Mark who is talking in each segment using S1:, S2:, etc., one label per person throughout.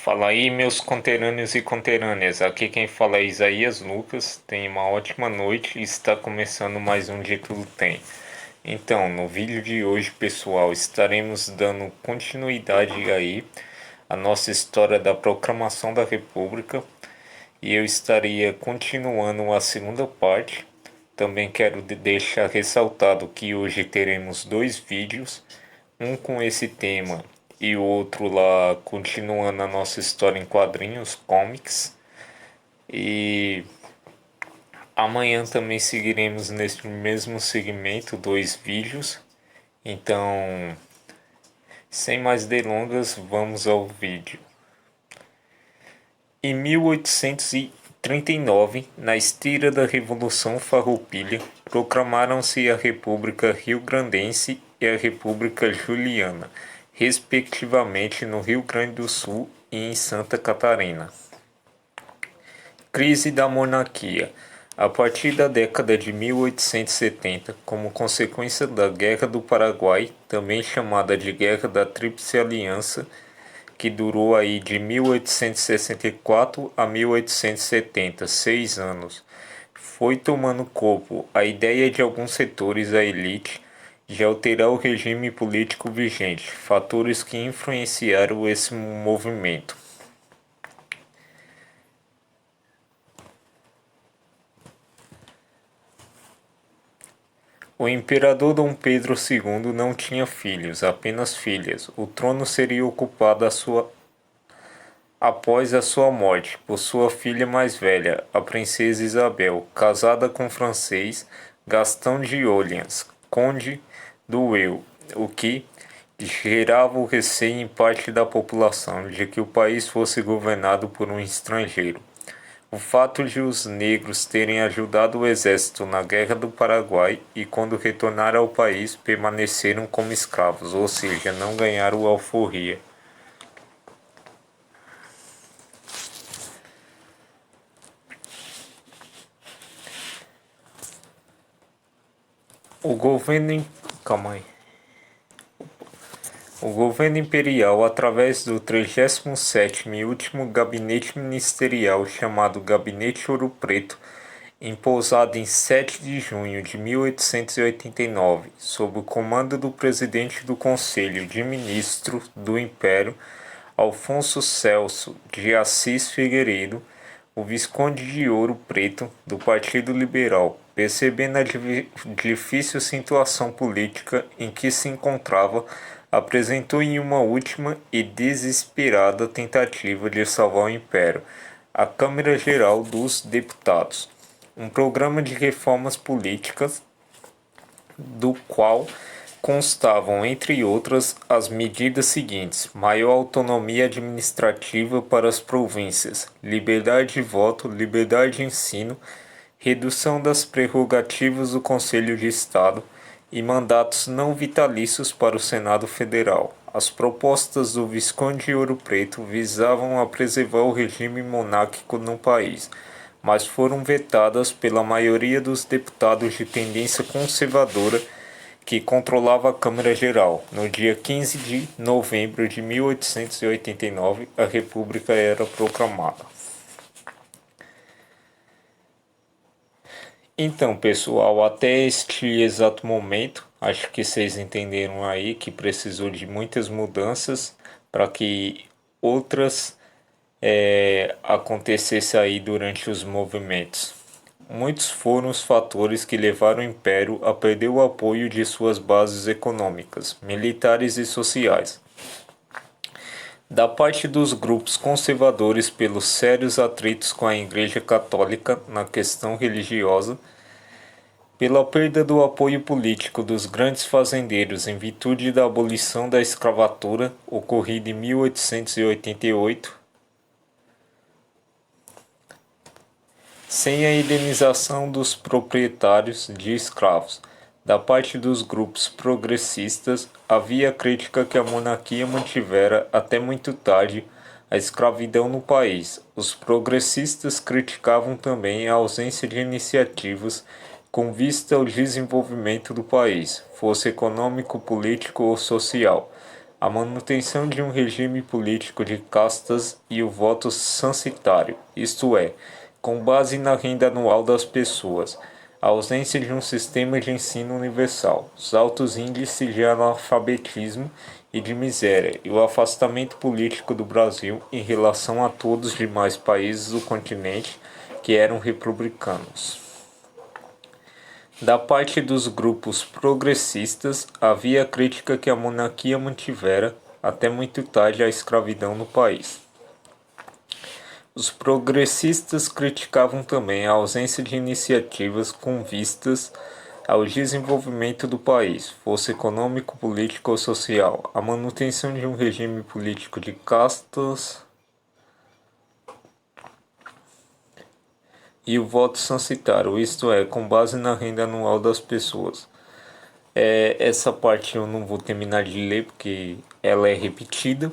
S1: Fala aí, meus conterrâneos e conterrâneas. Aqui quem fala é Isaías Lucas. Tenha uma ótima noite e está começando mais um De Tudo Tem. Então, no vídeo de hoje, pessoal, estaremos dando continuidade aí à nossa história da proclamação da República e eu estaria continuando a segunda parte. Também quero deixar ressaltado que hoje teremos dois vídeos, um com esse tema e o outro lá continuando a nossa história em quadrinhos, comics. E amanhã também seguiremos nesse mesmo segmento, dois vídeos. Então, sem mais delongas, vamos ao vídeo. Em 1839, na esteira da Revolução Farroupilha, proclamaram-se a República Rio-Grandense e a República Juliana, respectivamente no Rio Grande do Sul e em Santa Catarina. Crise da monarquia. A partir da década de 1870, como consequência da Guerra do Paraguai, também chamada de Guerra da Tríplice Aliança, que durou aí de 1864 a 1870, 6 anos, foi tomando corpo a ideia de alguns setores da elite de alterar o regime político vigente, fatores que influenciaram esse movimento. O imperador Dom Pedro II não tinha filhos, apenas filhas. O trono seria ocupado após a sua morte por sua filha mais velha, a princesa Isabel, casada com o francês Gastão de Orleans, conde do Eu, o que gerava o receio em parte da população de que o país fosse governado por um estrangeiro. O fato de os negros terem ajudado o exército na Guerra do Paraguai e, quando retornaram ao país, permaneceram como escravos, ou seja, não ganharam alforria. O governo. Calma aí. O governo imperial, através do 37º e último gabinete ministerial chamado Gabinete Ouro Preto, imposado em 7 de junho de 1889, sob o comando do presidente do Conselho de Ministros do Império, Alfonso Celso de Assis Figueiredo, o Visconde de Ouro Preto, do Partido Liberal, percebendo a difícil situação política em que se encontrava, apresentou em uma última e desesperada tentativa de salvar o Império, a Câmara Geral dos Deputados, um programa de reformas políticas do qual constavam, entre outras, as medidas seguintes: maior autonomia administrativa para as províncias, liberdade de voto, liberdade de ensino, redução das prerrogativas do Conselho de Estado e mandatos não vitalícios para o Senado Federal. As propostas do Visconde de Ouro Preto visavam a preservar o regime monárquico no país, mas foram vetadas pela maioria dos deputados de tendência conservadora que controlava a Câmara Geral. No dia 15 de novembro de 1889, a República era proclamada. Então, pessoal, até este exato momento, acho que vocês entenderam aí que precisou de muitas mudanças para que outras acontecessem aí durante os movimentos. Muitos foram os fatores que levaram o Império a perder o apoio de suas bases econômicas, militares e sociais. Da parte dos grupos conservadores pelos sérios atritos com a Igreja Católica na questão religiosa, pela perda do apoio político dos grandes fazendeiros em virtude da abolição da escravatura ocorrida em 1888, sem a indenização dos proprietários de escravos. Da parte dos grupos progressistas, havia a crítica que a monarquia mantivera até muito tarde a escravidão no país. Os progressistas criticavam também a ausência de iniciativas com vista ao desenvolvimento do país, fosse econômico, político ou social. a manutenção de um regime político de castas e o voto censitário, isto é, com base na renda anual das pessoas, a ausência de um sistema de ensino universal, os altos índices de analfabetismo e de miséria e o afastamento político do Brasil em relação a todos os demais países do continente que eram republicanos. Da parte dos grupos progressistas, havia a crítica que a monarquia mantivera até muito tarde a escravidão no país. Os progressistas criticavam também a ausência de iniciativas com vistas ao desenvolvimento do país, fosse econômico, político ou social, a manutenção de um regime político de castas e o voto censitário, isto é, com base na renda anual das pessoas. Essa parte eu não vou terminar de ler porque ela é repetida.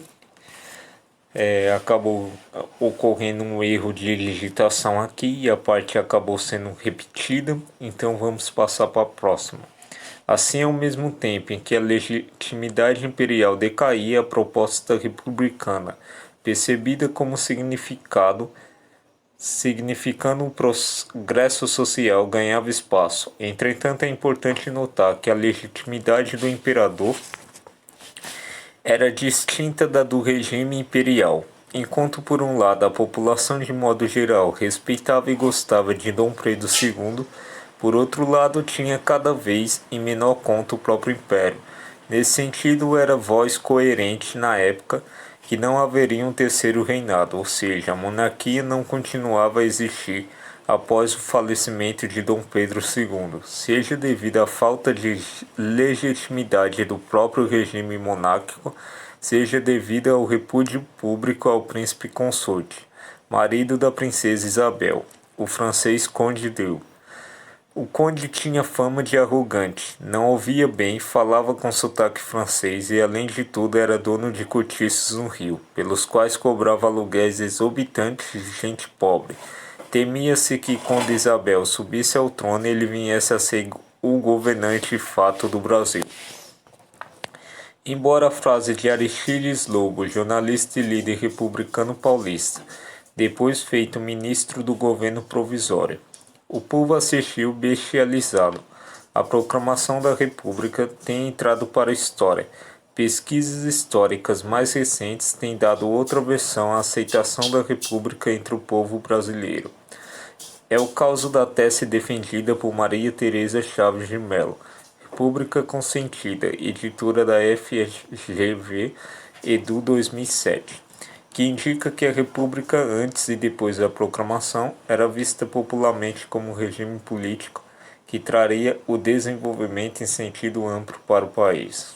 S1: Acabou ocorrendo um erro de digitação aqui e a parte acabou sendo repetida, então vamos passar para a próxima. Assim, ao mesmo tempo em que a legitimidade imperial decaía, a proposta republicana, percebida como significando um progresso social, ganhava espaço. Entretanto, é importante notar que a legitimidade do imperador era distinta da do regime imperial. Enquanto por um lado a população de modo geral respeitava e gostava de Dom Pedro II, por outro lado tinha cada vez em menor conta o próprio império. Nesse sentido, era voz coerente na época que não haveria um terceiro reinado, ou seja, a monarquia não continuava a existir após o falecimento de Dom Pedro II, seja devido à falta de legitimidade do próprio regime monárquico, seja devido ao repúdio público ao príncipe consorte, marido da princesa Isabel, o francês Conde d'Eu. O conde tinha fama de arrogante, não ouvia bem, falava com sotaque francês e, além de tudo, era dono de cortiços no Rio, pelos quais cobrava aluguéis exorbitantes de gente pobre. Temia-se que, quando Isabel subisse ao trono, ele viesse a ser o governante fato do Brasil. Embora a frase de Aristides Lobo, jornalista e líder republicano paulista, depois feito ministro do governo provisório, o povo assistiu bestializado. A proclamação da República tem entrado para a história. Pesquisas históricas mais recentes têm dado outra versão à aceitação da República entre o povo brasileiro. É o caso da tese defendida por Maria Teresa Chaves de Mello, República Consentida, editora da FGV, Edu 2007. Que indica que a república antes e depois da proclamação era vista popularmente como um regime político que traria o desenvolvimento em sentido amplo para o país.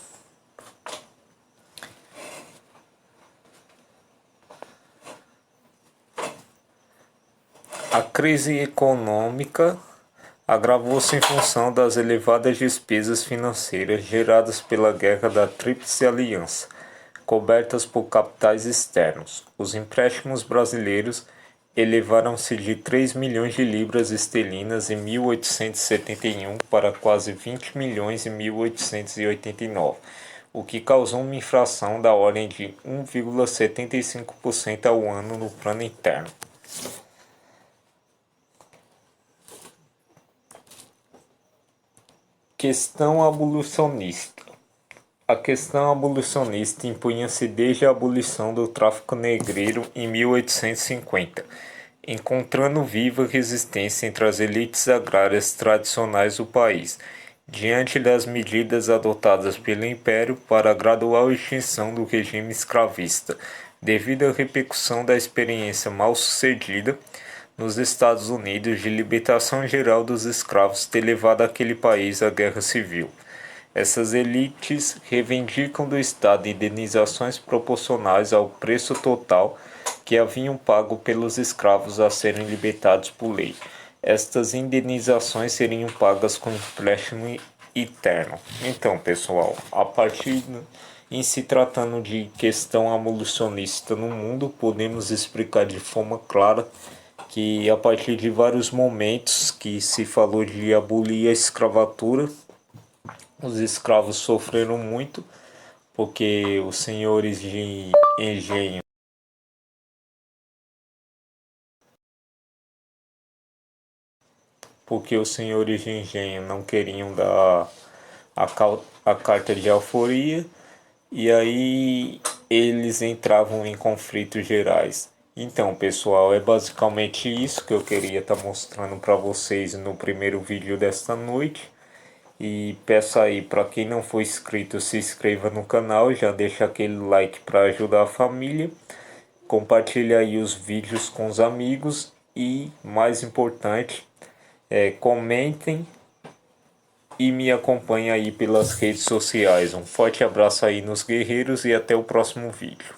S1: A crise econômica agravou-se em função das elevadas despesas financeiras geradas pela Guerra da Tríplice Aliança, cobertas por capitais externos. Os empréstimos brasileiros elevaram-se de 3 milhões de libras esterlinas em 1871 para quase 20 milhões em 1889, o que causou uma inflação da ordem de 1,75% ao ano no plano interno. Questão abolicionista. A questão abolicionista impunha-se desde a abolição do tráfico negreiro em 1850, encontrando viva resistência entre as elites agrárias tradicionais do país, diante das medidas adotadas pelo Império para a gradual extinção do regime escravista, devido à repercussão da experiência mal-sucedida nos Estados Unidos de libertação geral dos escravos ter levado aquele país à guerra civil. Essas elites reivindicam do Estado indenizações proporcionais ao preço total que haviam pago pelos escravos a serem libertados por lei. Estas indenizações seriam pagas com empréstimo eterno. Então, pessoal, a partir em se tratando de questão abolicionista no mundo, podemos explicar de forma clara que a partir de vários momentos que se falou de abolir a escravatura, os escravos sofreram muito, porque os senhores de engenho não queriam dar a carta de alforria, e aí eles entravam em conflitos gerais. Então, pessoal, é basicamente isso que eu queria estar mostrando para vocês no primeiro vídeo desta noite. E peço aí para quem não for inscrito, se inscreva no canal, já deixa aquele like para ajudar a família. Compartilha aí os vídeos com os amigos e, mais importante, comentem e me acompanhe aí pelas redes sociais. Um forte abraço aí nos guerreiros e até o próximo vídeo.